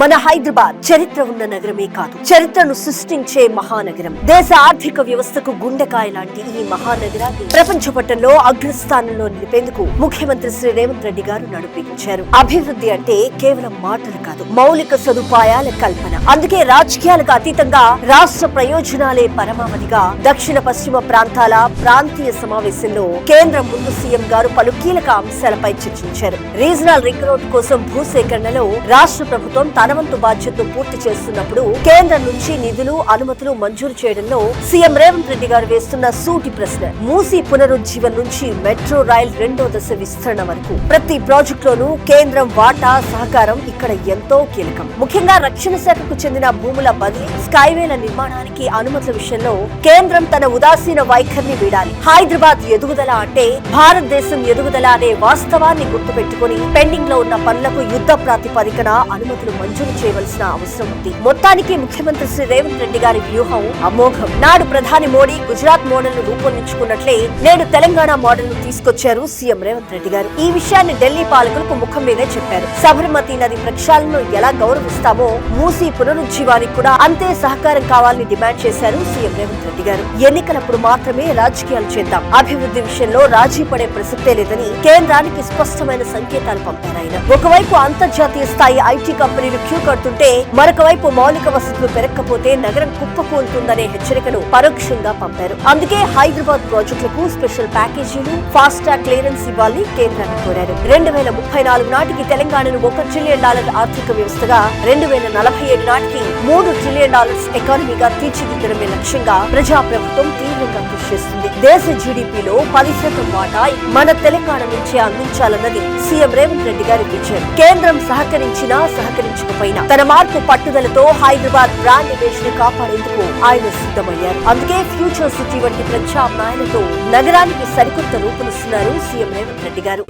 మన హైదరాబాద్ చరిత్ర ఉన్న నగరమే కాదు, చరిత్రను సృష్టించే మహానగరం. దేశ ఆర్థిక వ్యవస్థకు గుండెకాయ లాంటి ఈ మహానగరాన్ని ప్రపంచ పట్టణంలో అగ్రస్థానంలో నిలిపేందుకు ముఖ్యమంత్రి శ్రీ రేవంత్ రెడ్డి గారు నడిపించారు. అభివృద్ధి అంటే కేవలం మాటలు కాదు, మౌలిక సదుపాయాల కల్పన. అందుకే రాజకీయాలకు అతీతంగా రాష్ట్ర ప్రయోజనాలే పరమావధిగా దక్షిణ పశ్చిమ ప్రాంతాల ప్రాంతీయ సమావేశంలో కేంద్రం ముందు సీఎం గారు పలు కీలక అంశాలపై చర్చించారు. రీజనల్ రింగ్ రోడ్ కోసం భూసేకరణలో రాష్ట్ర ప్రభుత్వం తన వంతు బాధ్యతను పూర్తి చేస్తున్నప్పుడు కేంద్రం నుంచి నిధులు అనుమతులు మంజూరు చేయడంలో సీఎం రేవంత్ రెడ్డి గారు వేస్తున్న సూటి ప్రశ్న. మూసీ పునరుజ్జీవన్ నుంచి మెట్రో రైల్ 2వ దశ విస్తరణ వరకు ప్రతి ప్రాజెక్టులోనూ కేంద్రం వాటా సహకారం ఇక్కడ ఎంతో కీలకం. ముఖ్యంగా రక్షణ శాఖకు చెందిన భూముల బదిలీ, స్కైవేల నిర్మాణానికి అనుమతుల విషయంలో కేంద్రం తన ఉదాసీన వైఖరిని వీడాలి. హైదరాబాద్ ఎదుగుదల అంటే భారతదేశం ఎదుగుదల అనే వాస్తవాన్ని గుర్తుపెట్టుకుని పెండింగ్ లో ఉన్న పనులకు యుద్ధ ప్రాతిపదికన అనుమతులు మంజూరు చేయవలసిన అవసరం ఉంది. మొత్తానికి ముఖ్యమంత్రి శ్రీ రేవంత్ రెడ్డి గారి వ్యూహం అమోఘం. నాడు ప్రధాని మోడీ గుజరాత్ మోడల్ ను రూపొందించుకున్నట్లే నేడు తెలంగాణ మోడల్ ను తీసుకొచ్చారు సీఎం రేవంత్ రెడ్డి గారు. ఈ విషయాన్ని ఢిల్లీ పాలకులకు ముఖం మీదే చెప్పారు. సబర్మతి నది ప్రక్షాళనను ఎలా గౌరవిస్తామో మూసీ పునరుజ్జీవానికి కూడా అంతే సహకారం కావాలని డిమాండ్ చేశారు సీఎం రేవంత్ రెడ్డి గారు. ఎన్నికలప్పుడు మాత్రమే రాజకీయాలు చేద్దాం, అభివృద్ధి విషయంలో రాజీ పడే ప్రసక్తే లేదని కేంద్రానికి స్పష్టమైన సంకేతాలు పంపారు ఆయన. ఒకవైపు అంతర్జాతీయ స్థాయి ఐటీ కంపెనీలు క్యూ కడుతుంటే మరొక వైపు మౌలిక వసతులు పెరగకపోతే నగరం కుప్పకూలుతుందనే హెచ్చరికను పరోక్షంగా పంపారు. అందుకే హైదరాబాద్ ప్రాజెక్టులకు స్పెషల్ ప్యాకేజీలు, ఫాస్ట్ ట్రాక్ క్లియరెన్స్ ఇవ్వాలని కేంద్రాన్ని కోరారు. 2034 నాటికి తెలంగాణను $1 ట్రిలియన్ ఆర్థిక వ్యవస్థగా, 2047 నాటికి $3 ట్రిలియన్ ఎకానమీగా తీర్చిదిద్దడమే లక్ష్యంగా ప్రజాప్రభుత్వం తీవ్రంగా కృషి చేస్తుంది. దేశ జీడీపీలో 10% వాటా మన తెలంగాణ నుంచే అందించాలన్నది సీఎం రేవంత్ రెడ్డి గారి విజన్. కేంద్రం సహకరించినా సహకరించకపోయినా తన మార్పు పట్టుదలతో హైదరాబాద్ బ్రాండ్ ఇమేజ్ ని కాపాడేందుకు ఆయన సిద్ధమయ్యారు. అందుకే ఫ్యూచర్ సిటీ వంటి ప్రత్యామ్నాయాలతో నగరానికి సరికొత్త రూపునిస్తున్నారు సీఎం రేవంత్ రెడ్డి గారు.